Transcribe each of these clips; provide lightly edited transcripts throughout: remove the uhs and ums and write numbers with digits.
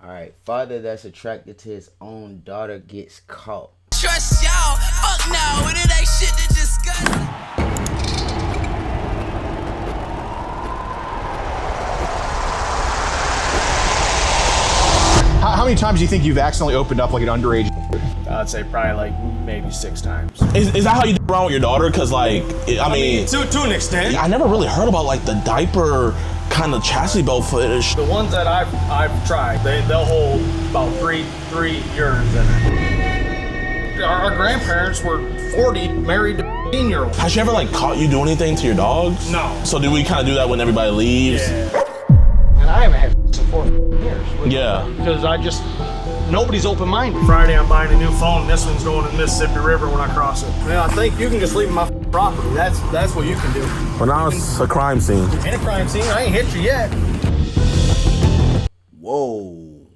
All right, father that's attracted to his own daughter gets caught. Trust y'all, fuck no, it ain't shit to discuss. How many times do you think you've accidentally opened up like an underage? I'd say probably like maybe 6 times. Is that how you do around with your daughter? Cause like, I mean to an extent. I never really heard about like the diaper kind of chastity belt fetish. The ones that I've tried, they'll hold about three urines in it. Our grandparents were 40, married to 15-year-olds. Has she ever like caught you do anything to your dogs? No. So do we kind of do that when everybody leaves? Yeah. And I haven't had in 4 years. Yeah. Because nobody's open-minded. Friday I'm buying a new phone. This one's going to the Mississippi River when I cross it. Man, I think you can just leave my property. That's what you can do. Well, now it's a crime scene. Ain't a crime scene. I ain't hit you yet. Whoa.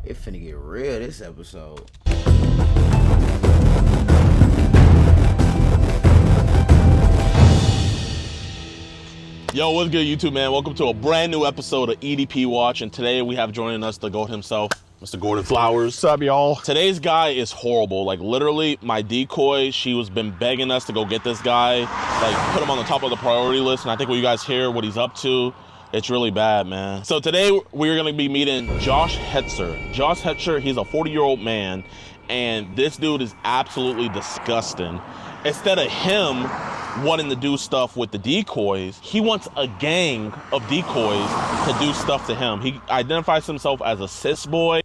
It finna get real this episode. Yo, what's good, YouTube, man? Welcome to a brand new episode of EDP Watch, and today we have joining us the GOAT himself, Mr. Gordon Flowers. What's up, y'all? Today's guy is horrible. Like, literally, my decoy, she was been begging us to go get this guy, like, put him on the top of the priority list, and I think when you guys hear what he's up to, it's really bad, man. So today, we're gonna be meeting Josh Hetzer. Josh Hetzer, he's a 40-year-old man, and this dude is absolutely disgusting. Instead of him wanting to do stuff with the decoys, he wants a gang of decoys to do stuff to him. He identifies himself as a cis boy.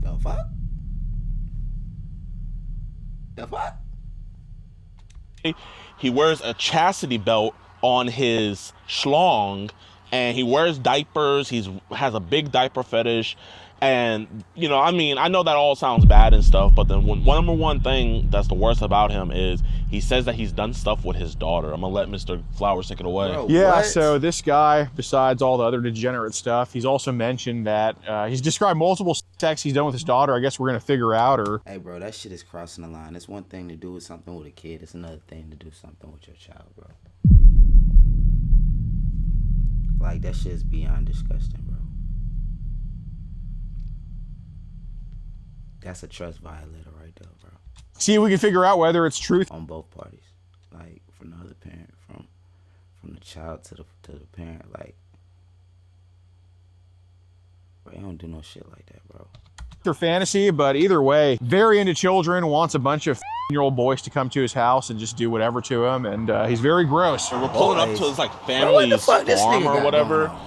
The fuck? The fuck? He wears a chastity belt on his schlong, and he wears diapers. Has a big diaper fetish. And, you know, I mean, I know that all sounds bad and stuff, but the number one thing that's the worst about him is he says that he's done stuff with his daughter. I'm gonna let Mr. Flowers take it away. Bro, Yeah, what? so this guy, besides all the other degenerate stuff, he's also mentioned that he's described multiple sex he's done with his daughter. I guess we're gonna figure out, or... Hey, bro, that shit is crossing the line. It's one thing to do with something with a kid. It's another thing to do something with your child, bro. Like, that shit is beyond disgusting, bro. That's a trust violator right there, bro. See if we can figure out whether it's truth. On both parties. Like, from the other parent, from the child to the parent, like, bro, you don't do no shit like that, bro. Or fantasy, but either way, very into children, wants a bunch of year-old boys to come to his house and just do whatever to him, and he's very gross. We're pulling up to his like Bro, family's what the fuck this farm nigga or got whatever. going on?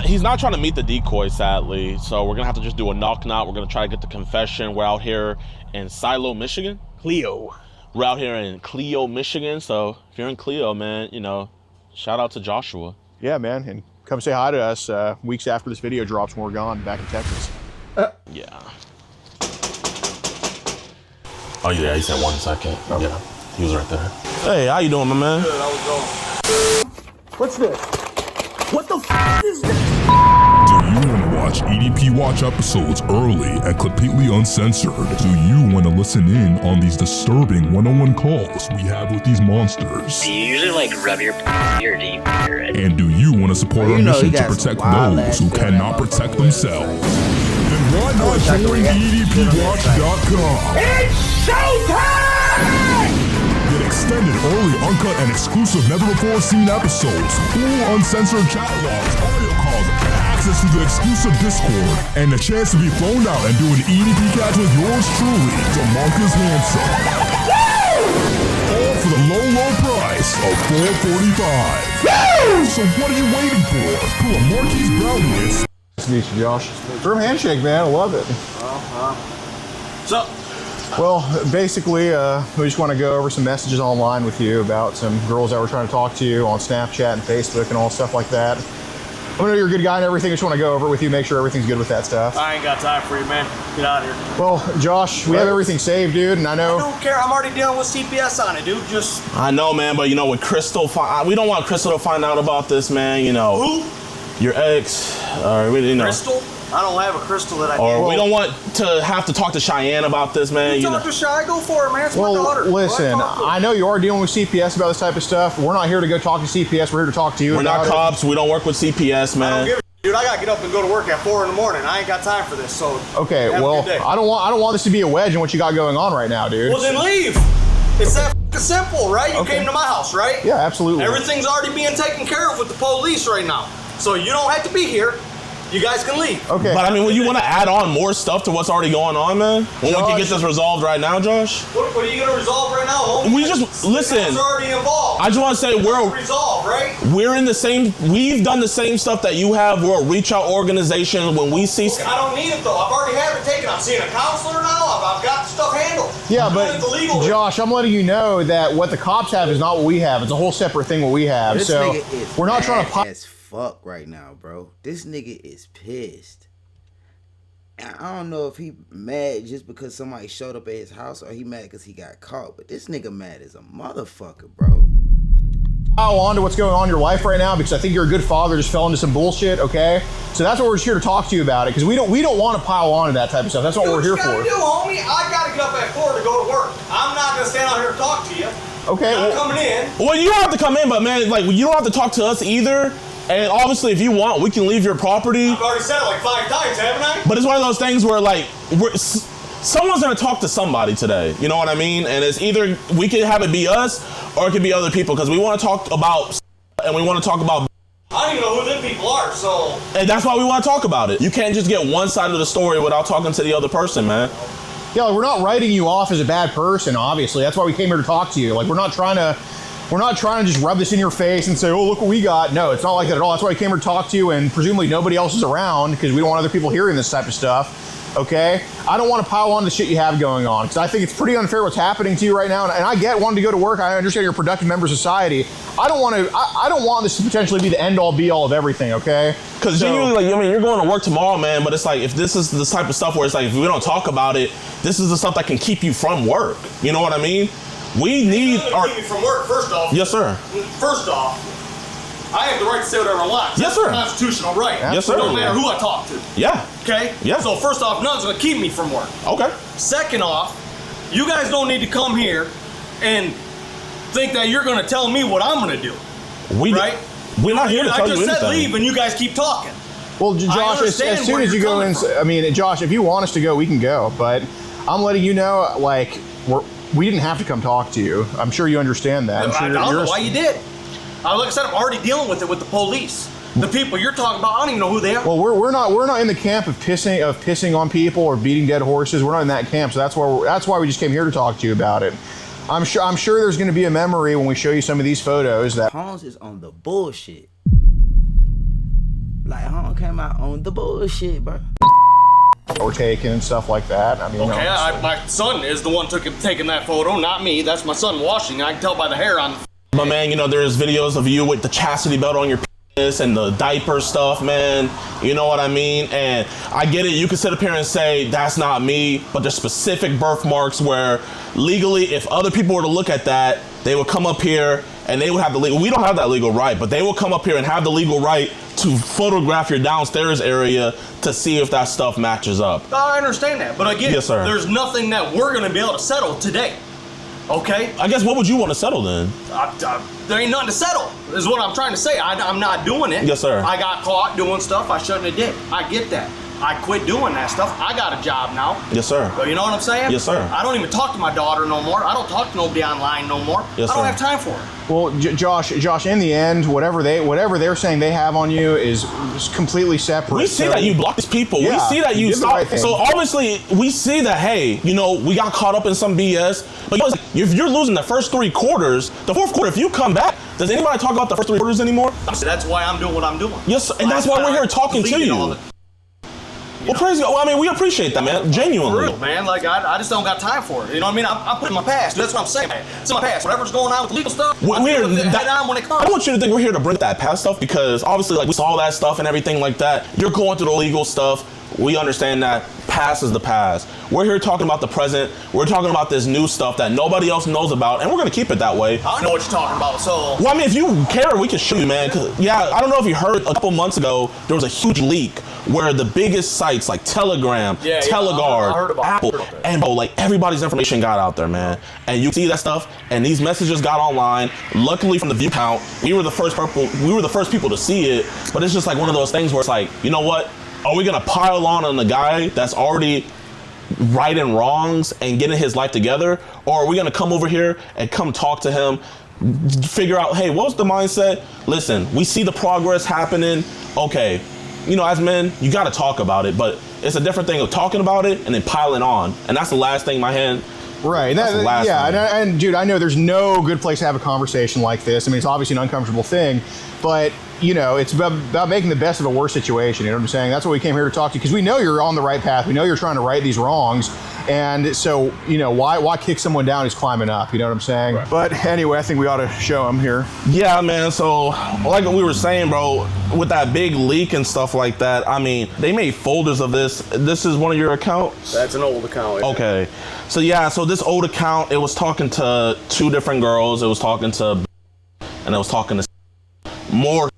He's not trying to meet the decoy, sadly. So we're gonna have to just do a knock. We're gonna try to get the confession. We're out here in Silo, Michigan. Cleo. We're out here in Cleo, Michigan. So if you're in Cleo, man, you know, shout out to Joshua. Yeah, man, and come say hi to us weeks after this video drops when we're gone back in Texas. Yeah. Oh yeah, he said 1 second. Oh. Yeah, he was right there. Hey, how you doing, my man? Good, I was going. What's this? What the f is this? Do you want to watch EDP Watch episodes early and completely uncensored? Do you want to listen in on these disturbing one-on-one calls we have with these monsters? Do you usually like rub your or do you hear it? And do you want to support our You know he mission to got some protect wild those ass who shit cannot on that protect motherfucker themselves? website. Then why not join EDPWatch.com? It's showtime! Get extended, early, uncut, and exclusive never-before-seen episodes, full uncensored chat logs, audio calls, access to the exclusive Discord, and the chance to be flown out and do an EDP catch with yours truly, DeMarcus Hanson. All for the low price of $4.45. So what are you waiting for? Pull a Marquis Brownie and Nice to meet you, Josh. Firm handshake, man. I love it. So, Well, basically, we just want to go over some messages online with you about some girls that were trying to talk to you on Snapchat and Facebook and all stuff like that. I know you're a good guy and everything. I just want to go over it with you, make sure everything's good with that stuff. I ain't got time for you, man. Get out of here. Well, Josh, we have everything saved, dude, and I I know... don't care. I'm already dealing with CPS on it, dude. Just I know, man, but you know, when Crystal, we don't want Crystal to find out about this, man. You know, who? your ex, or you know. Crystal? I don't have a crystal that I Or need. we don't want to have to talk to Cheyenne about this, man. You You know. talk to Shy, go for it, man. It's my Well, daughter. listen, I know you are dealing with CPS about this type of stuff. We're not here to go talk to CPS. We're here to talk to you. We're not about it. cops. We don't work with CPS, I don't man. give a dude. I gotta get up and go to work at 4 in the morning. I ain't got time for this. So Okay, have a well, good day. I don't want this to be a wedge in what you got going on right now, dude. Well, then leave. It's that simple, right? You came to my house, right? Yeah, absolutely. Everything's already being taken care of with the police right now. So you don't have to be here. You guys can leave. Okay. But I mean, when you want to add on more stuff to what's already going on, man, when we can get this resolved right now, Josh. What are you gonna resolve right now, homie? We just listen. It's already involved. I just want to say resolved, right? we're in the same. We've done the same stuff that you have. We're a reach out organization. When we see, I don't need it though. I've already had it taken. I'm seeing a counselor now. I've got the stuff handled. Yeah, I'm but doing it the legal way. Josh, I'm letting you know that what the cops have is not what we have. It's a whole separate thing what we have. This So nigga is we're not trying to mad as fuck right now, bro. This nigga is pissed. And I don't know if he mad just because somebody showed up at his house or he mad because he got caught. But this nigga mad as a motherfucker, bro. pile on to what's going on in your life right now because I think you're a good father just fell into some bullshit, okay? So that's what we're just here to talk to you about it because we don't want to pile on to that type of stuff. That's what we're here for. What you gotta do, homie? I gotta get up at 4 to go to work. I'm not gonna stand out here and talk to you. Okay, I'm well, coming in. Well, you don't have to come in, but man, like you don't have to talk to us either. And obviously, if you want, we can leave your property. I've already said it like 5 times, haven't I? But it's one of those things where like someone's gonna talk to somebody today. You know what I mean? And it's either we can have it be us or it could be other people because we want to talk about and we want to talk about. I don't even know who them people are, so. And that's why we want to talk about it. You can't just get one side of the story without talking to the other person, man. yeah, like, we're not writing you off as a bad person, obviously. That's why we came here to talk to you. Like, we're not trying to just rub this in your face and say, oh, look what we got. No, it's not like that at all. That's why we came here to talk to you, and presumably nobody else is around because we don't want other people hearing this type of stuff. Okay? I don't want to pile on the shit you have going on because I think it's pretty unfair what's happening to you right now. And I get wanting to go to work. I understand you're a productive member of society. I don't want this to potentially be the end all be all of everything, okay? Because genuinely, like, I mean, you're going to work tomorrow, man, but it's like, if this is the type of stuff where it's like, if we don't talk about it, this is the stuff that can keep you from work. You know what I mean? We need our... Keep me from work, first off. Yes, sir. First off, I have the right to say whatever I want. Yes, That's a sir. constitutional right. Yes, sir. It don't matter who I talk to. Yeah. Okay? Yeah. So first off, nothing's gonna keep me from work. Okay. Second off, you guys don't need to come here and think that you're gonna tell me what I'm gonna do. Right? We're not here to tell you anything. I just said leave and you guys keep talking. Well, Josh, as soon as you go in, I mean, Josh, if you want us to go, we can go. But I'm letting you know, like, we didn't have to come talk to you. I'm sure you understand that. I don't know why you did. Like I said, I'm already dealing with it with the police. The people you're talking about, I don't even know who they are. Well, we're not in the camp of pissing on people or beating dead horses. We're not in that camp, so that's why we just came here to talk to you about it. I'm sure there's going to be a memory when we show you some of these photos that Holmes is on the bullshit. Like Holmes came out on the bullshit, bro. were taken and stuff like that. I mean, Okay, no, my son is the one taking that photo, not me. That's my son washing. I can tell by the hair on. But man, you know, there's videos of you with the chastity belt on your penis and the diaper stuff, man. You know what I mean? And I get it. You can sit up here and say that's not me, but there's specific birthmarks where legally, if other people were to look at that, they would come up here and they would have the legal. We don't have that legal right, but they will come up here and have the legal right to photograph your downstairs area to see if that stuff matches up. I understand that, but again, Yes, sir. there's nothing that we're gonna be able to settle today. Okay? I guess what would you want to settle then? There ain't nothing to settle, is what I'm trying to say. I'm not doing it. Yes, sir. I got caught doing stuff I shouldn't have did. I get that. I quit doing that stuff. I got a job now. Yes, sir. So you know what I'm saying? Yes, sir. I don't even talk to my daughter no more. I don't talk to nobody online no more. Yes, I don't sir. have time for it. well, Josh, in the end, whatever they're saying they have on you is completely separate. We see So- that you block these people. We Yeah, see that you did the stop. right thing. So obviously, we see that, hey, you know, we got caught up in some BS. But if you're losing the first 3 quarters, the fourth quarter, if you come back, does anybody talk about the first 3 quarters anymore? That's why I'm doing what I'm doing. Yes, and that's why we're here talking to Deleting you. all the- Well, praise God. Well, I mean, we appreciate that, man. For Genuinely. real, man. Like, I just don't got time for it. You know what I mean? I'm putting my past. That's what I'm saying. It's in my past. Whatever's going on with legal stuff, I'm We're, dealing with it head on when it comes. I want you to think we're here to bring that past stuff because obviously, like, we saw that stuff and everything like that. You're going through the legal stuff. We understand that past is the past. We're here talking about the present. We're talking about this new stuff that nobody else knows about, and we're going to keep it that way. I don't know what you're talking about, so. Well, I mean, if you care, we can show you, man. 'Cause, yeah, I don't know if you heard a couple months ago, there was a huge leak where the biggest sites like Telegram, Teleguard, I heard about Apple, that. and bro, like everybody's information got out there, man. And you see that stuff, and these messages got online. Luckily, from the view count, we were the first people to see it. But it's just like one of those things where it's like, you know what? Are we gonna pile on the guy that's already righting wrongs and getting his life together, or are we gonna come over here and come talk to him, figure out, hey, what's the mindset? Listen, we see the progress happening. Okay, you know, as men, you got to talk about it, but it's a different thing of talking about it and then piling on, and that's the last thing Right. And dude, I know there's no good place to have a conversation like this. I mean, it's obviously an uncomfortable thing, but you know, it's about making the best of a worse situation. You know what I'm saying? That's what we came here to talk to you, because we know you're on the right path. We know you're trying to right these wrongs. And so, you know, why kick someone down who's climbing up? You know what I'm saying? Right. But anyway, I think we ought to show him here. Yeah, man. So like we were saying, bro, with that big leak and stuff like that, I mean, they made folders of this. This is one of your accounts? That's an old account. Yeah. Okay. So yeah, so this old account, it was talking to 2 different girls. It was talking to, and it was talking to more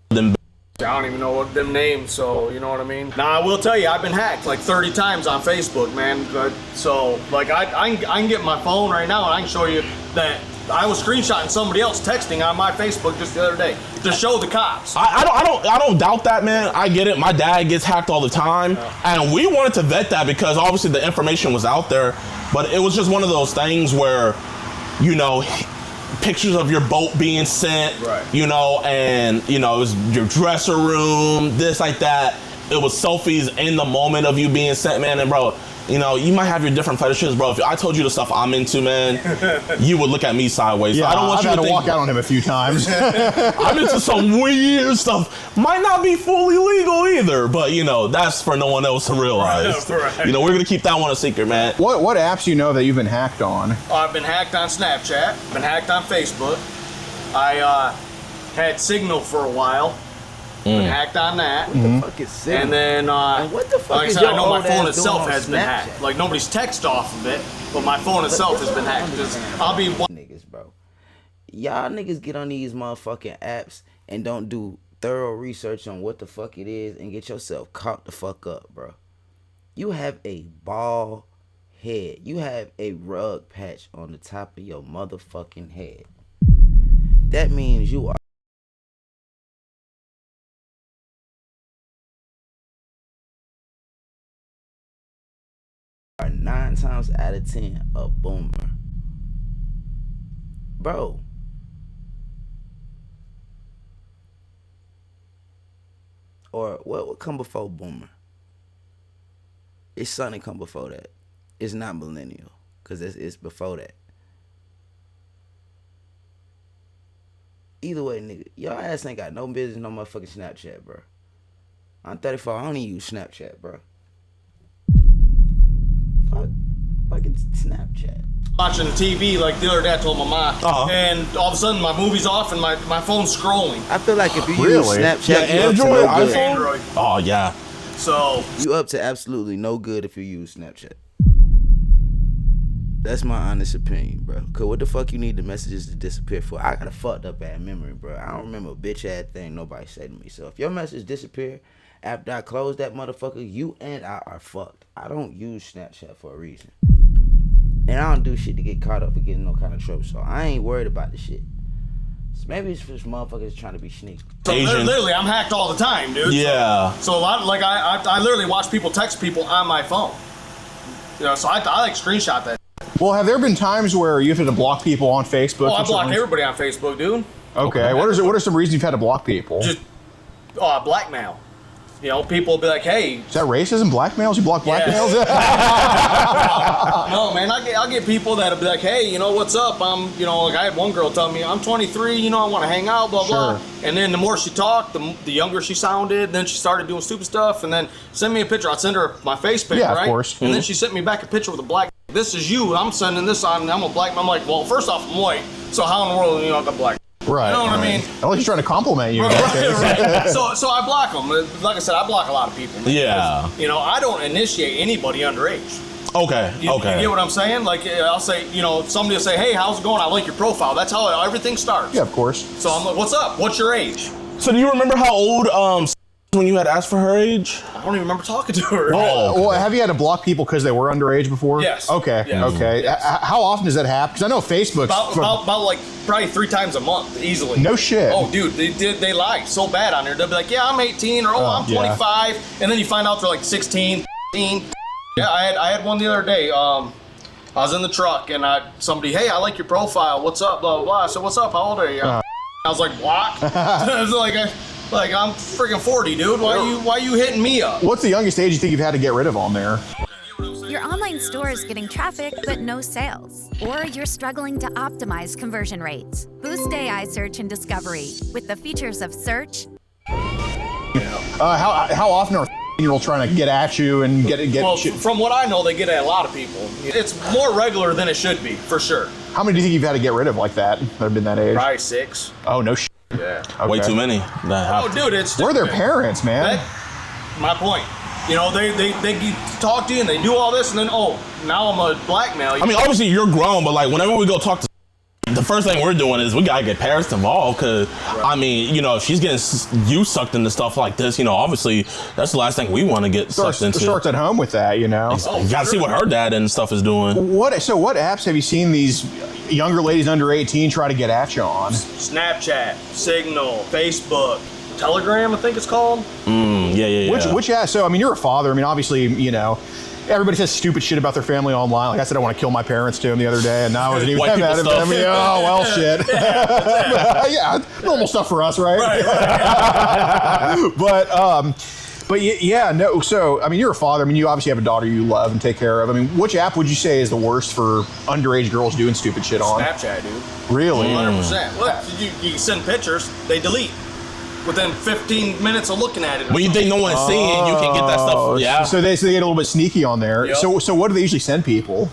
than. I don't even know what them names, so you know what I mean? Now, I will tell you, I've been hacked like 30 times on Facebook, man. So, like, I can get my phone right now and I can show you that I was screenshotting somebody else texting on my Facebook just the other day to show the cops. I don't doubt that, man. I get it. My dad gets hacked all the time, and we wanted to vet that because obviously the information was out there, but it was just one of those things where, you know, pictures of your boat being sent, right, you know, and you know, it was your dresser room, this, like that. It was selfies in the moment of you being sent, man. And bro, you know, you might have your different fetishes, bro. If I told you the stuff I'm into, man, you would look at me sideways. Yeah, so I don't want I've you had to think, walk out on him a few times. I'm into some weird stuff. Might not be fully legal either, but you know, that's for no one else to realize. Right. You know, we're gonna keep that one a secret, man. What apps do you know that you've been hacked on? I've been hacked on Snapchat. Been hacked on Facebook. I had Signal for a while. Been hacked on that. What the fuck is Signal? And then, what the fuck like is I said, your I know my old phone ass itself doing has on been Snapchat? hacked. Like nobody's text off of it, but my phone itself has been hacked. I'll be one. Niggas, bro. Y'all niggas get on these motherfucking apps and don't do thorough research on what the fuck it is and get yourself caught the fuck up, bro. You have a bald head. You have a rug patch on the top of your motherfucking head. That means you are 9 times out of 10 a boomer. Bro. Or what would come before boomer? It's something come before that. It's not millennial, because it's before that. Either way, nigga, your ass ain't got no business, no motherfucking Snapchat, bro. I'm 34, I don't even use Snapchat, bro. Fucking Snapchat. Watching TV like the other day, I told my mom, and all of a sudden my movie's off and my phone's scrolling. I feel like if you use Snapchat, yeah, Android, iPhone? Android. Oh yeah. So you up to absolutely no good if you use Snapchat. That's my honest opinion, bro. Cause what the fuck you need the messages to disappear for? I got a fucked up ass memory, bro. I don't remember a bitch ass thing nobody said to me. So if your message disappear after I close that motherfucker, you and I are fucked. I don't use Snapchat for a reason. And I don't do shit to get caught up and get in no kind of trouble. So I ain't worried about the shit. So maybe it's just motherfuckers trying to be sneaky. So literally, I'm hacked all the time, dude. Yeah. So a lot, like I literally watch people text people on my phone. You know, so I like screenshot that. Well, have there been times where you've had to block people on Facebook? Oh, I block everybody on Facebook, dude. Okay. What are some reasons you've had to block people? Just blackmail. You know, people will be like, hey. Is that racism? Blackmails? You block blackmails? No, man, I'll get people that'll be like, hey, you know, what's up? You know, like I had one girl tell me, I'm 23, you know, I want to hang out, blah, blah. And then the more she talked, the younger she sounded. Then she started doing stupid stuff. And then send me a picture. I'd send her my face pic, right? Of course. And then she sent me back a picture with a black. This is you. I'm sending this on. I'm a black. I'm like, well, first off, I'm white. So how in the world, you know, I'm black? Right. You know what I mean? Unless he's trying to compliment you. Right. So I block them. Like I said, I block a lot of people. Yeah. You know, I don't initiate anybody underage. Okay. You get what I'm saying? Like, I'll say, you know, somebody will say, hey, how's it going? I like your profile. That's how everything starts. Yeah, of course. So I'm like, what's up? What's your age? So do you remember how old when you had asked for her age? I don't even remember talking to her. Well, have you had to block people because they were underage before? Yes. Okay. Yes. Okay. Yes. How often does that happen? Because I know Facebook's About like probably 3 times a month, easily. No shit. Oh, dude, they lie so bad on there. They'll be like, yeah, I'm 18, or I'm 25, and then you find out they're like 16, 15. Yeah, I had one the other day. I was in the truck, and somebody, hey, I like your profile. What's up? Blah blah blah. I said, what's up? How old are you? I was like, what? I was like I'm freaking 40, dude. Why you hitting me up? What's the youngest age you think you've had to get rid of on there? Your online store is getting traffic but no sales. Or you're struggling to optimize conversion rates. Boost AI search and discovery with the features of search. How often are you're trying to get at you and get Well, shit? from what I know, they get at a lot of people. It's more regular than it should be, for sure. How many do you think you've had to get rid of like that have been that age? Probably 6. Oh, no shit. Yeah. Okay. Way too many. Oh, dude, it's Where are their parents, man? My point. You know, they talk to you and they do all this, and then now I'm a blackmail. I mean, obviously you're grown, but like whenever we go talk to, the first thing we're doing is we gotta get parents involved, because I mean, you know, if she's getting you sucked into stuff like this, you know, obviously that's the last thing we want to get sucked into. Starts at home with that, you know. You gotta see what her dad and stuff is doing. What apps have you seen these younger ladies under 18 try to get at you on? Snapchat, Signal, Facebook, Telegram, I think it's called. Yeah. Which app? So I mean, you're a father. I mean, obviously, you know, everybody says stupid shit about their family online. Like I said, I want to kill my parents to him the other day, and now I wasn't even White mad people at him. stuff. I mean, oh well, shit. Yeah, normal stuff for us, right? But yeah, no. So I mean, you're a father. I mean, you obviously have a daughter you love and take care of. I mean, which app would you say is the worst for underage girls doing stupid shit on? Snapchat, dude. Really? 100%. Look, you send pictures, they delete within 15 minutes of looking at it. When you think no one's seeing, you can get that stuff. Yeah. So they get a little bit sneaky on there. Yep. So what do they usually send people?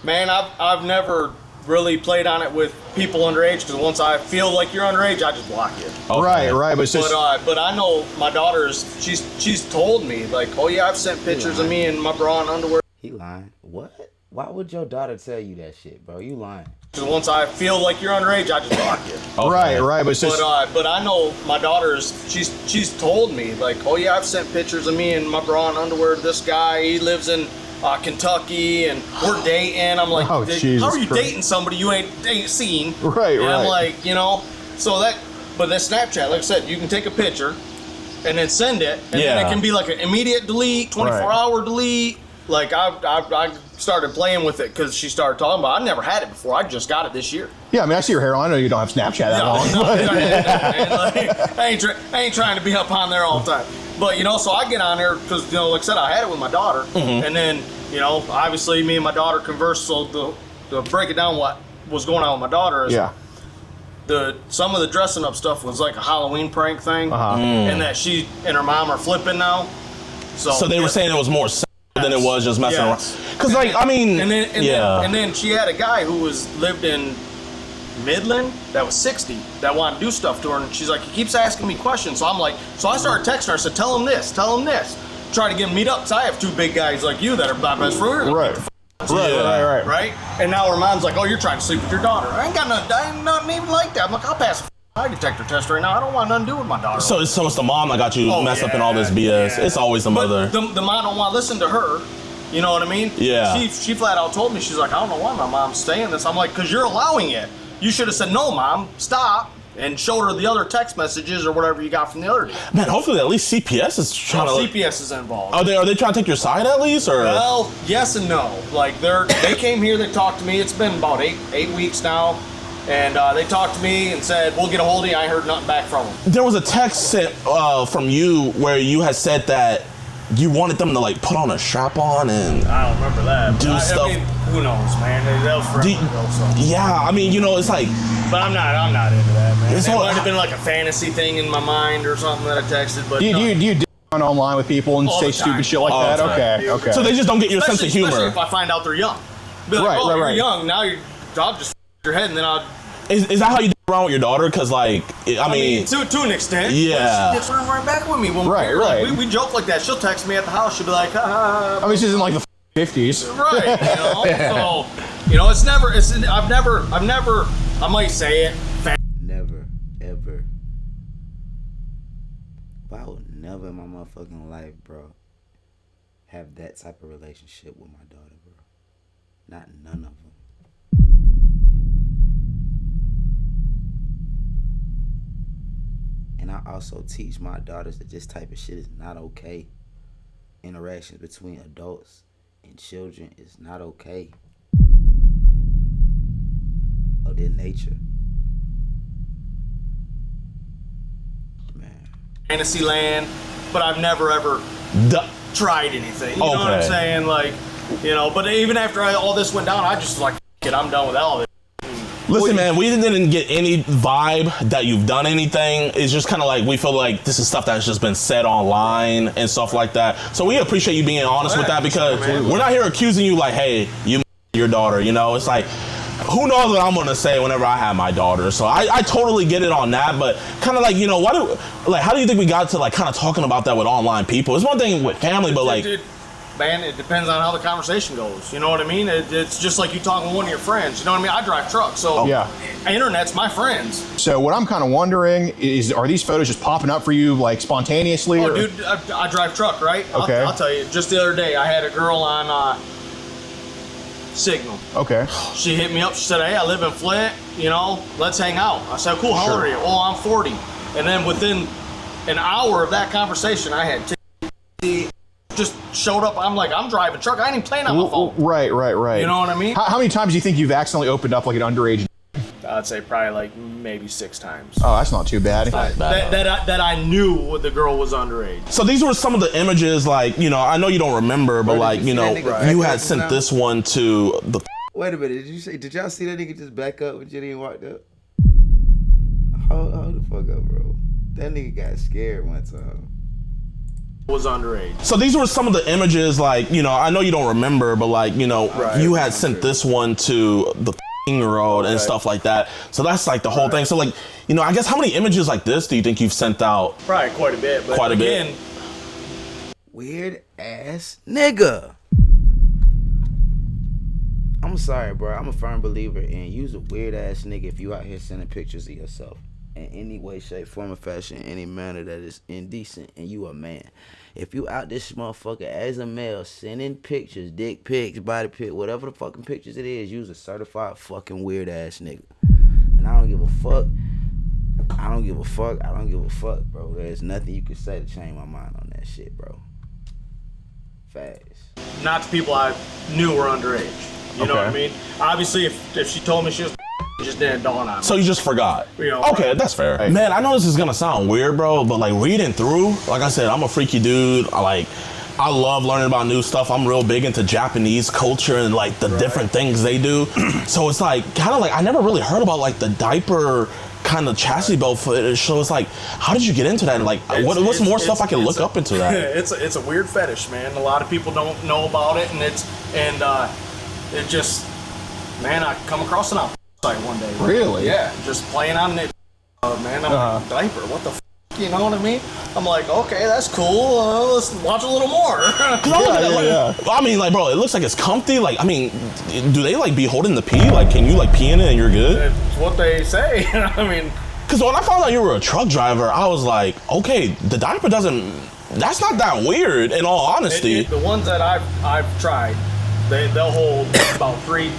Man, I've never really played on it with people underage, because once I feel like you're underage, I just block you. Okay. Right. But I know my daughter's. She's told me, like, oh yeah, I've sent pictures of me in my bra and underwear. He lying. What? Why would your daughter tell you that shit, bro? You lying. Because once I feel like you're underage, I just block you. Okay. Right. But I know my daughter's. She's told me, like, oh yeah, I've sent pictures of me in my bra and underwear to this guy. He lives in Kentucky, and we're dating. I'm like, Oh, Jesus how are you Christ. dating somebody you ain't seen? Right. And I'm like, you know, but that Snapchat, like I said, you can take a picture and then send it, and then it can be like an immediate delete, 24-hour delete. Like I started playing with it because she started talking about it. I never had it before. I just got it this year. Yeah, I mean, I see your hairline. I know you don't have Snapchat that long. I ain't trying to be up on there all the time. But, you know, so I get on there because, you know, like I said, I had it with my daughter. And then, you know, obviously me and my daughter converse. So to break it down what was going on with my daughter is some of the dressing up stuff was like a Halloween prank thing. And that she and her mom are flipping now. So they were saying it was more than it was just messing around. Because, like, I mean, and then she had a guy who lived in Midland that was 60 that wanted to do stuff to her, and she's like, he keeps asking me questions. So I'm like, so I started texting her. I said, tell him this, try to get him meet up, because I have 2 big guys like you that are my best friends. Right. And now her mom's like, oh, you're trying to sleep with your daughter. I ain't nothing even like that. I'm like, I'll pass a lie detector test right now. I don't want nothing to do with my daughter. So it's the mom that got you messed up in all this BS. Yeah. It's always the mother. But the mom don't want to listen to her. You know what I mean? Yeah. She flat out told me, she's like, I don't know why my mom's saying this. I'm like, because you're allowing it. You should have said, no, Mom, stop, and showed her the other text messages or whatever you got from the other day. Man, hopefully at least CPS is trying to... CPS is involved. Are they trying to take your side at least, or...? Well, yes and no. Like, they came here, they talked to me. It's been about eight weeks now. And they talked to me and said, we'll get a hold of you. I ain't heard nothing back from them. There was a text sent from you where you had said that you wanted them to, like, put on a strap-on and... I don't remember that. Do stuff. I mean, who knows, man? That was forever ago, so. Yeah, I mean, you know, it's like... But I'm not into that, man. It might have been like a fantasy thing in my mind or something that I texted, but Do you online with people and say stupid shit like that? Okay. So they just don't get your sense of humor. Especially if I find out they're young. Be like, you're young, now I'll just your head and then I'll... Is that how you around with your daughter? Because, like, I mean... To an extent. Yeah. She gets right back with me. When we joke like that. She'll text me at the house. She'll be like, I mean, she's in like the 50s. Right, you know? So, you know, I've never, I might say it. Never, ever. Wow, never in my motherfucking life, bro, have that type of relationship with my daughter, bro. Not none of them. And I also teach my daughters that this type of shit is not okay. Interactions between adults and children is not okay. Of their nature. Man. Fantasy land, but I've never ever tried anything. You know what I'm saying? Like, you know, but even after all this went down, I just was like, "F it, I'm done with all this." Listen, man, we didn't get any vibe that you've done anything. It's just kind of like we feel like this is stuff that's just been said online and stuff like that. So we appreciate you being honest with that, because we're not here accusing you like, hey, you your daughter, you know? It's like, who knows what I'm gonna say whenever I have my daughter. So I totally get it on that, but kind of like, you know, how do you think we got to like kind of talking about that with online people? It's one thing with family, but like... Man, it depends on how the conversation goes. You know what I mean? It's just like you talking with one of your friends. You know what I mean? I drive trucks, so internet's my friends. So what I'm kind of wondering is, are these photos just popping up for you like spontaneously? Oh, dude, I drive truck, right? Okay. I'll tell you. Just the other day, I had a girl on Signal. Okay. She hit me up. She said, "Hey, I live in Flint. You know, let's hang out." I said, "Cool. How old are you?" "Oh, I'm 40." And then within an hour of that conversation, I had just showed up. I'm like, I'm driving truck. I ain't even playing on my phone. Right. You know what I mean? How many times do you think you've accidentally opened up like an underage? I'd say probably like maybe 6 times. Oh, that's not too bad. That I knew the girl was underage. So these were some of the images, like, you know, I know you don't remember, but like, you know, you had sent this one to the... Wait a minute, did y'all see that nigga just back up when Jenny walked up? Hold the fuck up, bro. That nigga got scared one time. Was underage. So these were some of the images, like, you know, I know you don't remember, but like, you know, you had sent this one to the road and stuff like that. So that's like the whole thing. So like, you know, I guess how many images like this do you think you've sent out? Probably quite a bit. But quite a bit. Weird ass nigga. I'm sorry, bro. I'm a firm believer in use a weird ass nigga if you out here sending pictures of yourself in any way, shape, form, or fashion, any manner that is indecent, and you a man. If you out this motherfucker as a male sending pictures, dick pics, body pic, whatever the fucking pictures it is, use a certified fucking weird ass nigga. And I don't give a fuck. I don't give a fuck, bro. There's nothing you can say to change my mind on that shit, bro. Facts. Not the people I knew were underage. You know what I mean? Obviously, if she told me she was, it just didn't dawn on me. So you just forgot. You know, okay, that's fair. Right. Man, I know this is gonna sound weird, bro, but like reading through, like I said, I'm a freaky dude. I love learning about new stuff. I'm real big into Japanese culture and like the different things they do. So it's like kind of like I never really heard about like the diaper kind of chastity belt footage. So it's like, how did you get into that? And like, what's more stuff I can look up into that? It's a weird fetish, man. A lot of people don't know about it, and it just, man, I come across it on site one day. Really? Yeah, just playing on it. Man, I'm like, diaper, what the f***, you know what I mean? I'm like, okay, that's cool, let's watch a little more. I mean, like, bro, it looks like it's comfy. Like, I mean, do they like be holding the pee? Like, can you like pee in it and you're good? It's what they say. I mean, because when I found out you were a truck driver, I was like, okay, the diaper that's not that weird, in all honesty. The ones that I've tried, they'll hold about three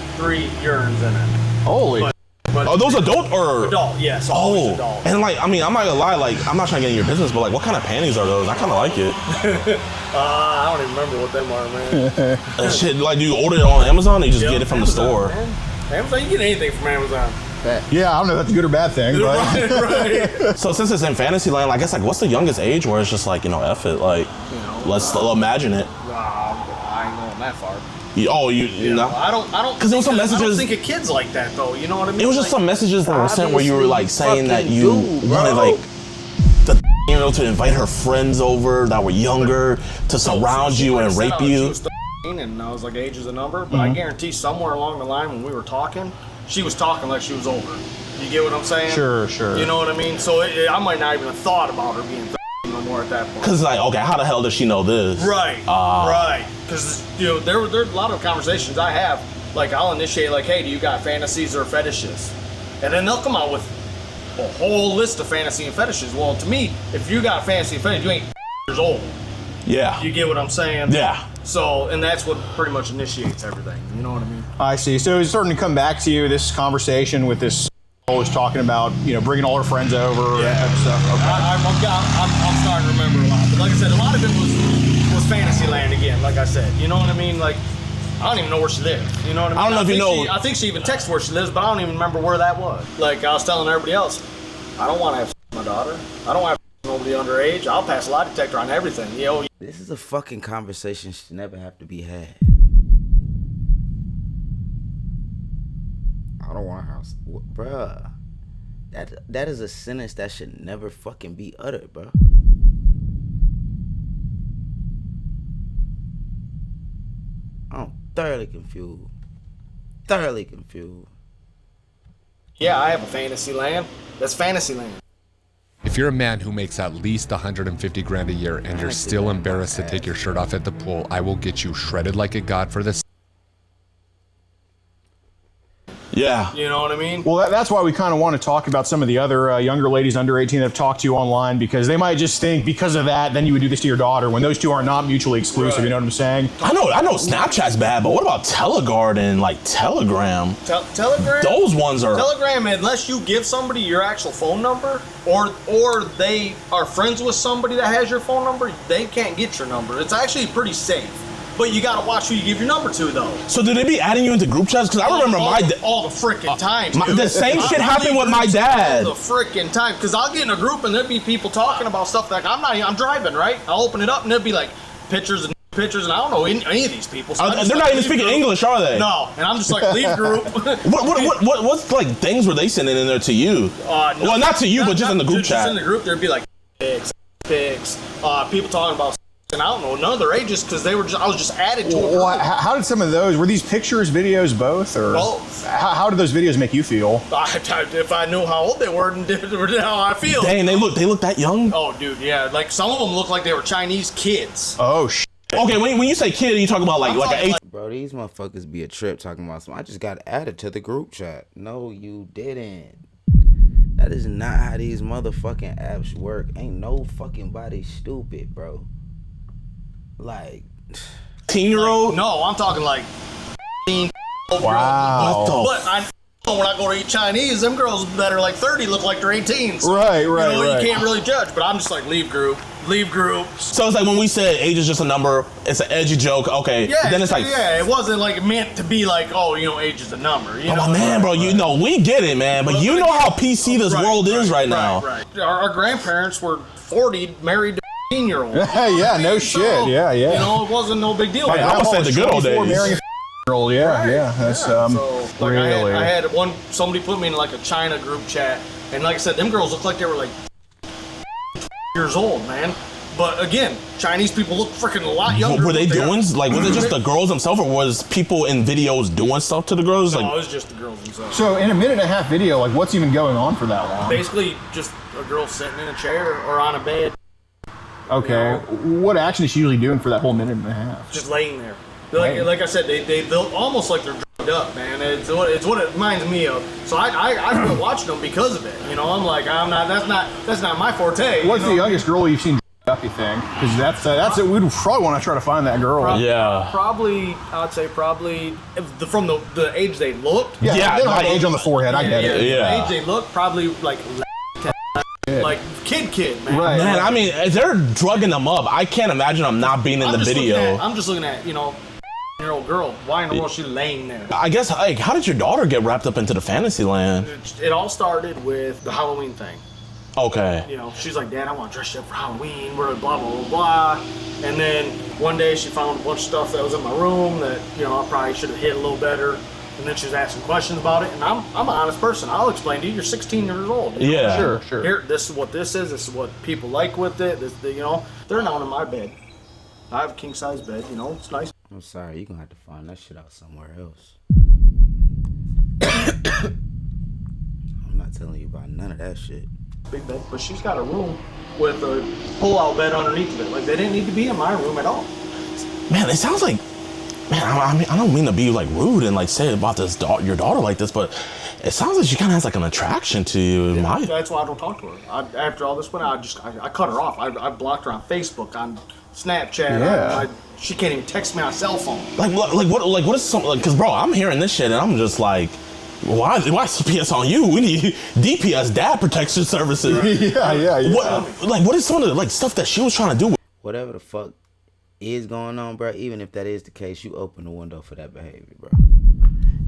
urines in it. Holy. But are those adult or? Adult, yes. Always adult. And like, I mean, I'm not gonna lie, like, I'm not trying to get in your business, but like, what kind of panties are those? I kind of like it. I don't even remember what them are, man. Shit, like, do you order it on Amazon or you just get it from Amazon, the store? Man. Amazon, you get anything from Amazon. Yeah, I don't know if that's a good or bad thing, but. right. So since it's in fantasy land, I guess like, what's the youngest age where it's just like, you know, F it, like, let's imagine it. I ain't going that far. You know? I don't. Because there was some messages. I don't think of kids like that though. You know what I mean? It was just some messages that were sent where you were like saying that you wanted like the to invite her friends over that were younger to surround you and rape you. She was and I was like, age is a number, but I guarantee somewhere along the line when we were talking, she was talking like she was older. You get what I'm saying? Sure. You know what I mean? So I might not even have thought about her being no more at that point. Because like, okay, how the hell does she know this? Right. Right. Because you know there are a lot of conversations I have. Like I'll initiate like, hey, do you got fantasies or fetishes? And then they'll come out with a whole list of fantasy and fetishes. Well, to me, if you got a fantasy and fetish, you ain't years old. Yeah. You get what I'm saying? Yeah. So, and that's what pretty much initiates everything. You know what I mean? I see. So it's starting to come back to you, this conversation with this was talking about, bringing all her friends over and stuff. Okay. I'm starting to remember a lot. But like I said, a lot of it was Fantasyland again, like I said. You know what I mean? Like, I don't even know where she lives. You know what I mean? I don't know if you know. I think she even texted where she lives, but I don't even remember where that was. Like, I was telling everybody else, I don't want to have my daughter. I don't want to have nobody underage. I'll pass a lie detector on everything. This is a fucking conversation should never have to be had. I don't want a house. Bruh. That is a sentence that should never fucking be uttered, bro. I'm thoroughly confused. Thoroughly confused. Yeah, I have a Fantasyland. That's Fantasyland. If you're a man who makes at least 150 grand a year and you're still embarrassed to take your shirt off at the pool, I will get you shredded like a god for this. Yeah. You know what I mean? Well, that's why we kind of want to talk about some of the other younger ladies under 18 that have talked to you online, because they might just think because of that, then you would do this to your daughter when those two are not mutually exclusive. Right. You know what I'm saying? I know Snapchat's bad, but what about Teleguard and like Telegram? Telegram? Those ones are... Telegram, unless you give somebody your actual phone number or they are friends with somebody that has your phone number, they can't get your number. It's actually pretty safe. But you gotta watch who you give your number to, though. So do they be adding you into group chats? Because I remember all the freaking time. The same shit happened with my dad. All the freaking time. Because I'll get in a group and there'd be people talking about stuff like I'm driving, right? I'll open it up and there'd be like pictures, and I don't know any of these people. So they're not even speaking English, are they? No, and I'm just like, leave group. What's like things were they sending in there to you? Well, not to you, but just in the group chat. Just in the group, there'd be like pics, people talking about. And I don't know, none of their ages, because I was just added to a group. How did some of those, were these pictures, videos, both? Or both. How did those videos make you feel? If I knew how old they were and how I feel. Dang, they look that young? Oh, dude, yeah. Like, some of them look like they were Chinese kids. Oh, shit. Okay, when you say kid, you talk about like an 8. Bro, these motherfuckers be a trip talking about something. I just got added to the group chat. No, you didn't. That is not how these motherfucking apps work. Ain't no fucking body stupid, bro. Like 10-year-old? No, I'm talking like 15. Wow. But I know when I go to eat Chinese, them girls that are like 30 look like they're 18. So, right. You can't really judge. But I'm just like, leave group. So it's like when we said age is just a number, it's an edgy joke. Okay. Yeah, then it's like, it wasn't like meant to be like, oh, age is a number. You know? Man, bro, we get it, man. But you know how PC this world is right now. Right. Our grandparents were 40, married to 15-year-old. Yeah, no shit. Yeah. You know, it wasn't no big deal. I would say the good old days. Marrying a 15-year-old, yeah. That's so, like, really. I had somebody put me in like a China group chat, and like I said, them girls looked like they were like years old, man. But again, Chinese people look freaking a lot younger. Were they doing, like, was it just the girls themselves, or was people in videos doing stuff to the girls? No, like, it was just the girls themselves. So in a 1.5-minute video, like, what's even going on for that long? Basically, just a girl sitting in a chair or on a bed. Okay. What action is she usually doing for that whole 1.5 minutes? Just laying there. Like I said, they'll almost like they're drugged up, man. It's what it reminds me of. So I quit watching them because of it. You know, I'm like, that's not my forte. What's the youngest girl you've seen up, you think? Because that's it. We'd probably want to try to find that girl. Probably, I'd say from the age they looked. Yeah, they don't have age on the forehead. I get it. Yeah. The age they looked, probably like kid, man. Right. Man, I mean, if they're drugging them up, I can't imagine them not being in the video. I'm just looking at, year-old girl. Why in the world is she laying there? I guess, like, how did your daughter get wrapped up into the fantasy land? It all started with the Halloween thing. Okay. She's like, Dad, I want to dress you up for Halloween. We're blah, blah, blah, blah. And then one day she found a bunch of stuff that was in my room that, I probably should have hid a little better. And then she was asking questions about it. And I'm an honest person. I'll explain to you. You're 16 years old. Yeah. Sure. Here, this is what this is. This is what people like with it. They're not in my bed. I have a king-size bed. It's nice. I'm sorry, you're gonna have to find that shit out somewhere else. I'm not telling you about none of that shit. Big bed, but she's got a room with a pull-out bed underneath of it. Like, they didn't need to be in my room at all. Man, it sounds like, I mean, I don't mean to be like rude and like say about your daughter like this, but It sounds like she kind of has like an attraction to you. Yeah, that's why I don't talk to her. After all this went, I cut her off. I blocked her on Facebook, on Snapchat. Yeah. She can't even text me on cell phone. What is something? Because bro, I'm hearing this shit and I'm just like, why CPS on you? We need DPS, Dad Protection Services. yeah. What is some of the like stuff that she was trying to do? Whatever the fuck is going on, bro, even if that is the case, you open the window for that behavior, bro.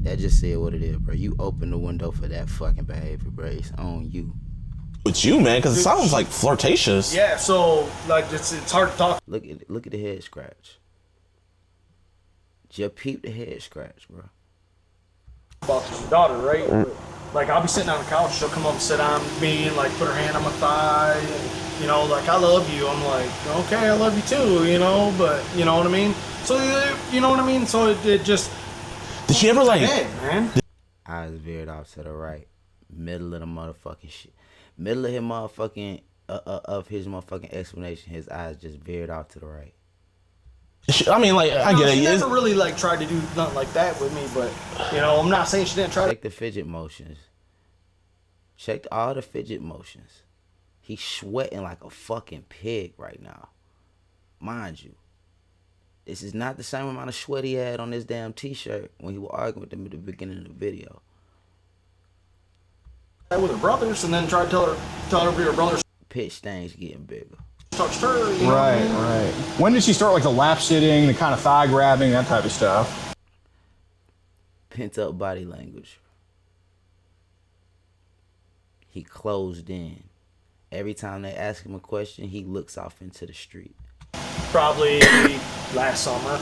That just said what it is, bro. You open the window for that fucking behavior, bro. It's on you. With you, man, because it sounds like flirtatious. Yeah, so like it's hard to talk. Look at the head scratch. Just peep the head scratch, bro. About your daughter, right? Like I'll be sitting on the couch, she'll come up and sit on me and like put her hand on my thigh, and you know, like I love you. I'm like, okay, I love you too, you know, but you know what I mean. So you know what I mean. So it just. Did she ever like? Man. Eyes veered off to the right, middle of the motherfucking shit, middle of his motherfucking of his motherfucking explanation. His eyes just veered off to the right. I mean, like, I get it. She never really like tried to do nothing like that with me, but you know, I'm not saying she didn't try. Check the fidget motions. Check all the fidget motions. He's sweating like a fucking pig right now. Mind you, this is not the same amount of sweat he had on this damn t-shirt when he was arguing with them at the beginning of the video. With her brothers, and then try to tell her her brothers. Pitch stains getting bigger. Touched her. You know Right. When did she start like the lap sitting, the kind of thigh grabbing, that type of stuff? Pent up body language. He closed in. Every time they ask him a question, he looks off into the street. Probably last summer.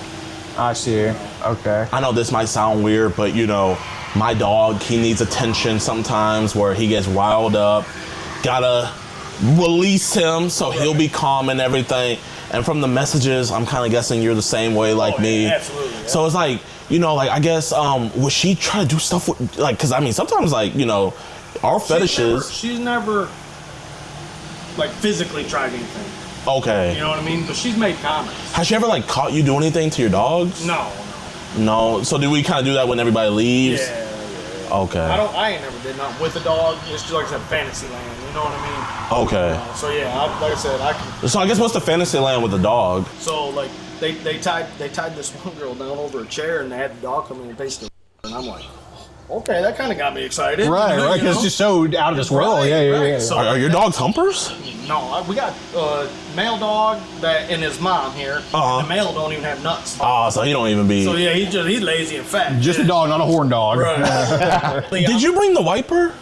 I see. Okay. I know this might sound weird, but you know, my dog, he needs attention sometimes where he gets riled up. Gotta release him so he'll be calm and everything. And from the messages, I'm kind of guessing you're the same way like me. Absolutely. Yeah. So it's like, you know, like I guess, would she try to do stuff with, like, because I mean, sometimes like, you know, our fetishes. She's never like physically tried anything. Okay. You know what I mean? But she's made comments. Has she ever like caught you do anything to your dogs? No. No. So do we kind of do that when everybody leaves? Yeah. Okay. I ain't never did nothing with a dog. It's just like I said, fantasy land. You know what I mean? Okay. So yeah, like I said, I can. So I guess what's the fantasy land with the dog? So like they tied this one girl down over a chair and they had the dog come in and taste it, and I'm like, okay, that kind of got me excited. Right, because it's just so out of this world. Yeah. So, Are your dogs humpers? No, we got a male dog that and his mom here. Uh-huh. The male don't even have nuts. Oh, so he don't even be. So yeah, he's lazy and fat. Just a dog, not a horn dog. Right. Did you bring the wiper?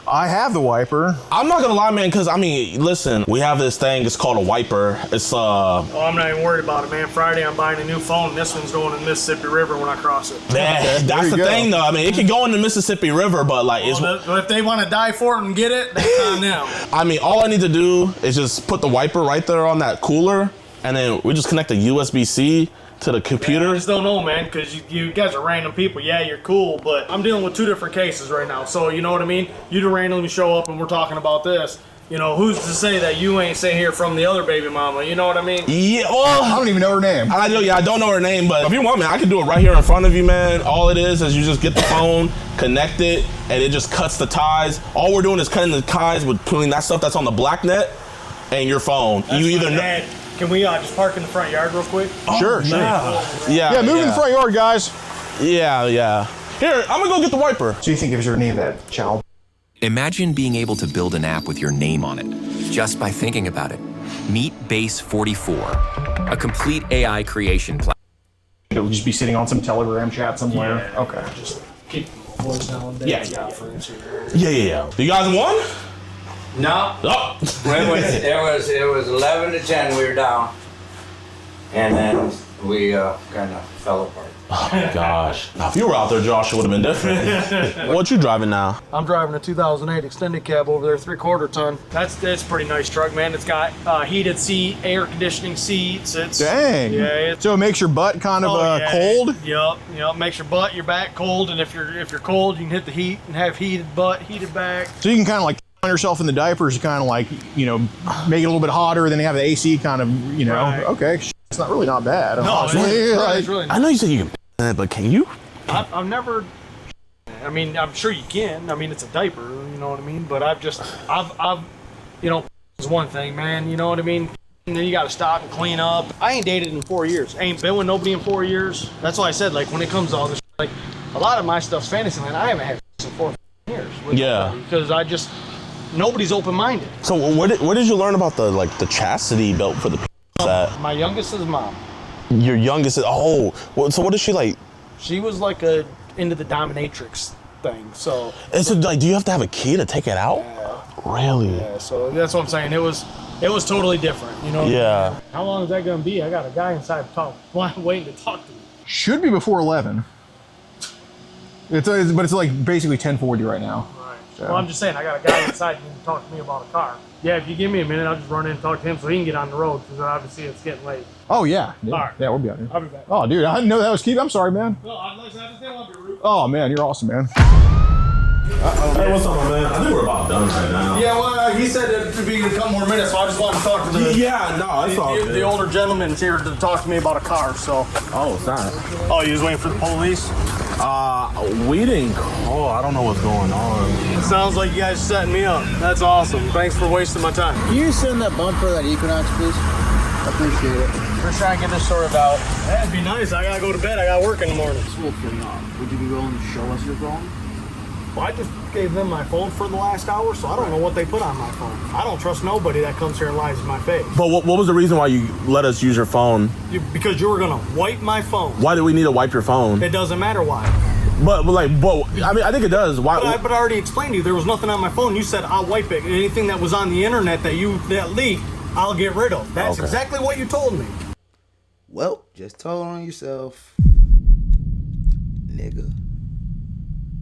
I have the wiper. I'm not gonna lie, man, because I mean, listen, we have this thing. It's called a wiper. It's Oh, I'm not even worried about it, man. Friday, I'm buying a new phone. This one's going in the Mississippi River when I cross it. Man, that's the thing, though. I mean, it can go in the Mississippi River, but like, if they want to die for it and get it, that's on them. I mean, all I need to do is just put the wiper right there on that cooler, and then we just connect a USB-C to the computer. I just don't know, man, because you guys are random people. Yeah, you're cool, but I'm dealing with two different cases right now. So you know what I mean? You do randomly show up and we're talking about this. You know, who's to say that you ain't sitting here from the other baby mama? You know what I mean? Yeah, well, I don't even know her name. I don't know her name, but if you want, man, I can do it right here in front of you, man. All it is you just get the phone, connect it, and it just cuts the ties. All we're doing is cutting the ties between that stuff that's on the black net and your phone. That's you either Can we just park in the front yard real quick? Sure. Yeah, move in the front yard, guys. Yeah. Here, I'm gonna go get the wiper. So you think gives her name that child? Imagine being able to build an app with your name on it, just by thinking about it. Meet Base 44, a complete AI creation platform. It'll just be sitting on some Telegram chat somewhere. Yeah. Okay. Just keep the voice down. Yeah. Yeah. You guys won? No. Oh. It was 11 to 10. We were down, and then we kind of fell apart. Oh gosh. Now, if you were out there, Josh, it would have been different. What you driving now? I'm driving a 2008 extended cab over there, 3/4 ton. That's a pretty nice truck, man. It's got heated seat, air conditioning seats. It's Dang. Yeah. So it makes your butt kind of cold. Yep. Makes your butt, your back cold, and if you're cold, you can hit the heat and have heated butt, heated back. So you can kind of like on yourself in the diapers, kind of like make it a little bit hotter. Then you have the AC kind of Right. Okay. It's not really not bad. No, honestly. it's really I know you said you can, but can you? I've never. I mean, I'm sure you can. I mean, it's a diaper, you know what I mean? But I've, you know, is one thing, man, you know what I mean? And then you gotta stop and clean up. I ain't dated in 4 years. I ain't been with nobody in 4 years. That's why I said, like, when it comes to all this, like, a lot of my stuff's fantasy land. I haven't had in 4 years. Yeah. Because nobody's open-minded. So where did you learn about the chastity belt for the at? My youngest is mom. Your youngest is, so what is she like? She was like into the dominatrix thing, so. And so, like, do you have to have a key to take it out? Yeah. Really? Yeah, so that's what I'm saying. It was totally different, you know? Yeah. How long is that gonna be? I got a guy inside waiting to talk to me. Should be before 11. But it's like basically 10:40 right now. Right. So. Well, I'm just saying, I got a guy inside who can talk to me about a car. Yeah, if you give me a minute, I'll just run in and talk to him so he can get on the road, because obviously it's getting late. Oh, yeah. All right. Yeah, we'll be out here. I'll be back. Oh, dude, I didn't know that was Keith. I'm sorry, man. No, I just didn't want to be rude. Oh, man, you're awesome, man. Hey, what's up, man? I think we're about done right now. Yeah, well, he said it'd be a couple more minutes, so I just wanted to talk to the older gentleman's here to talk to me about a car, so. Oh, sorry. Oh, you was waiting for the police? We didn't call. I don't know what's going on. It sounds like you guys are setting me up. That's awesome. Thanks for wasting my time. Can you send that bumper, that Equinox, please? I appreciate it. We're trying to get this sorted out. That'd be nice. I gotta go to bed. I got work in the morning. Would you be willing to show us your phone? Well, I just gave them my phone for the last hour, so I don't know what they put on my phone. I don't trust nobody that comes here and lies in my face. But what was the reason why you let us use your phone? Because you were gonna wipe my phone. Why do we need to wipe your phone? It doesn't matter why. But I mean, I think it does. Why? But I already explained to you, there was nothing on my phone. You said I'll wipe it. Anything that was on the internet that leaked, I'll get rid of. That's exactly what you told me. Well, just told on yourself, nigga.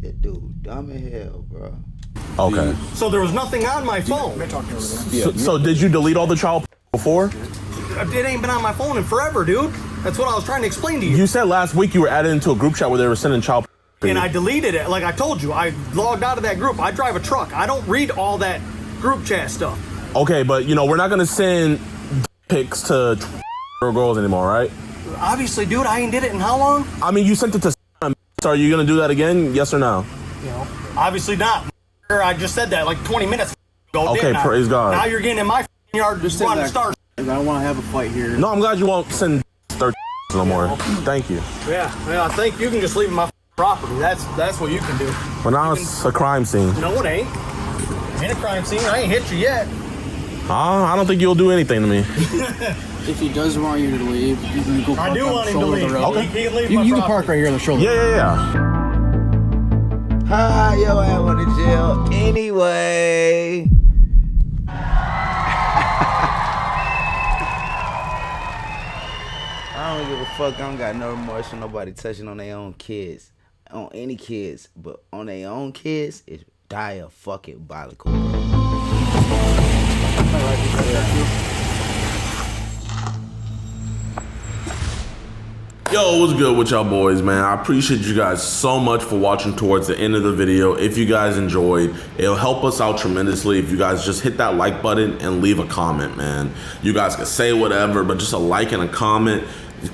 That dude dumb as hell, bro. Okay. So there was nothing on my phone. So did you delete all the child before? It ain't been on my phone in forever, dude. That's what I was trying to explain to you. You said last week you were added into a group chat where they were sending child. And I deleted it. Like I told you, I logged out of that group. I drive a truck. I don't read all that group chat stuff. Okay, but we're not gonna send pics to girls anymore, right? Obviously, dude, I ain't did it in how long? I mean, you sent it to. So are you gonna do that again? Yes or no? Obviously not. I just said that like 20 minutes ago. Okay, praise God. Now you're getting in my yard just wanting to start. I don't want to have a fight here. No, I'm glad you won't send no more. Thank you. Yeah, I think you can just leave my property. That's what you can do. Well, now it's a crime scene. No, it ain't. Ain't a crime scene. I ain't hit you yet. I don't think you'll do anything to me. If he does want you to leave, you can go park I do on want the him to shoulder of leave. the road. Okay. He can leave You can park right here on the shoulder. Yeah. Hi, yo, I went to jail anyway. I don't give a fuck. I don't got no remorse for nobody touching on their own kids. On any kids, but on their own kids, it's diabolical. Yo, what's good with y'all boys, man? I appreciate you guys so much for watching towards the end of the video. If you guys enjoyed, it'll help us out tremendously if you guys just hit that like button and leave a comment, man. You guys can say whatever, but just a like and a comment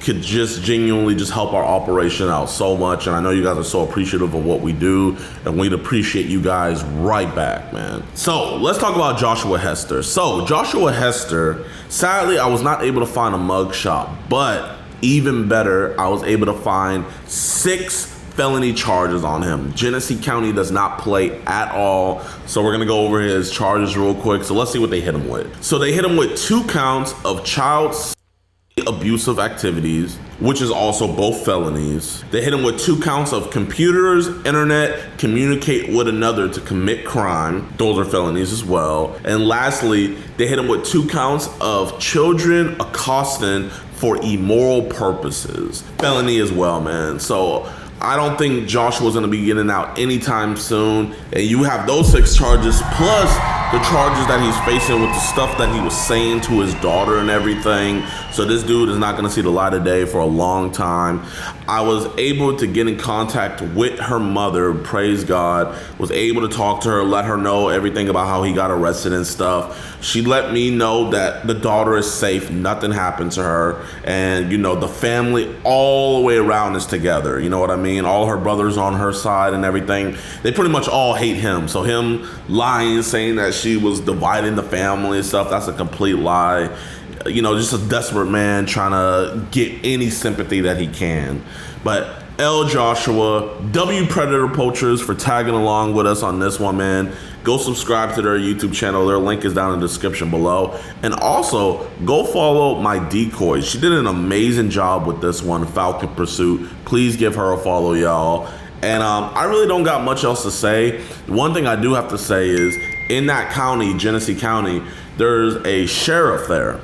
could just genuinely just help our operation out so much. And I know you guys are so appreciative of what we do, and we'd appreciate you guys right back, man. So let's talk about Joshua Hester. So Joshua Hester, sadly, I was not able to find a mugshot, but even better, I was able to find 6 felony charges on him. Genesee County does not play at all. So we're gonna go over his charges real quick. So let's see what they hit him with. So they hit him with 2 counts of child abusive activities, which is also both felonies. They hit him with 2 counts of computers, internet, communicate with another to commit crime. Those are felonies as well. And lastly, they hit him with 2 counts of children accosting for immoral purposes. Felony as well, man. So I don't think Joshua's gonna be getting out anytime soon. And you have those 6 charges plus the charges that he's facing with the stuff that he was saying to his daughter and everything. So this dude is not gonna see the light of day for a long time. I was able to get in contact with her mother, praise God, was able to talk to her, let her know everything about how he got arrested and stuff. She let me know that the daughter is safe, nothing happened to her, and you know, the family all the way around is together, you know what I mean? All her brothers on her side and everything, they pretty much all hate him. So him lying, saying that she was dividing the family and stuff, that's a complete lie. You know, just a desperate man trying to get any sympathy that he can. But L Joshua, W Predator Poachers for tagging along with us on this one, man. Go subscribe to their YouTube channel. Their link is down in the description below. And also, go follow my decoys. She did an amazing job with this one, Falcon Pursuit. Please give her a follow, y'all. And I really don't got much else to say. One thing I do have to say is, in that county, Genesee County, there's a sheriff there.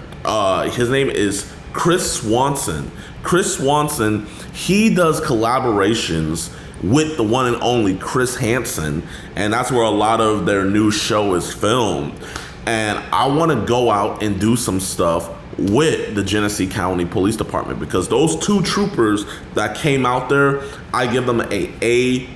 His name is Chris Swanson. Chris Swanson, he does collaborations with the one and only Chris Hansen, and that's where a lot of their new show is filmed. And I want to go out and do some stuff with the Genesee County Police Department, because those two troopers that came out there, I give them a A++.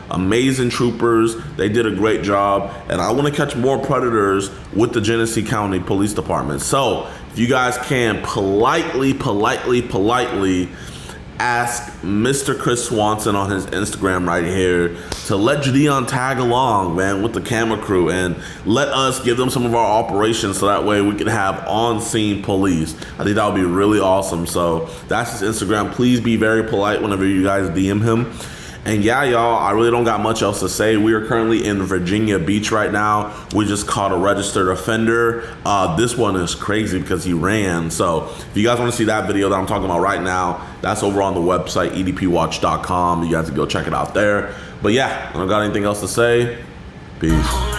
Amazing troopers. They did a great job, and I want to catch more predators with the Genesee County Police Department. So if you guys can politely ask Mr. Chris Swanson on his Instagram right here to let Jadeon tag along, man, with the camera crew, and let us give them some of our operations so that way we can have on-scene police. I think that would be really awesome. So that's his Instagram. Please be very polite whenever you guys DM him. And yeah, y'all, I really don't got much else to say. We are currently in Virginia Beach right now. We just caught a registered offender. This one is crazy because he ran. So if you guys want to see that video that I'm talking about right now, that's over on the website, edpwatch.com. You guys can go check it out there. But yeah, I don't got anything else to say. Peace.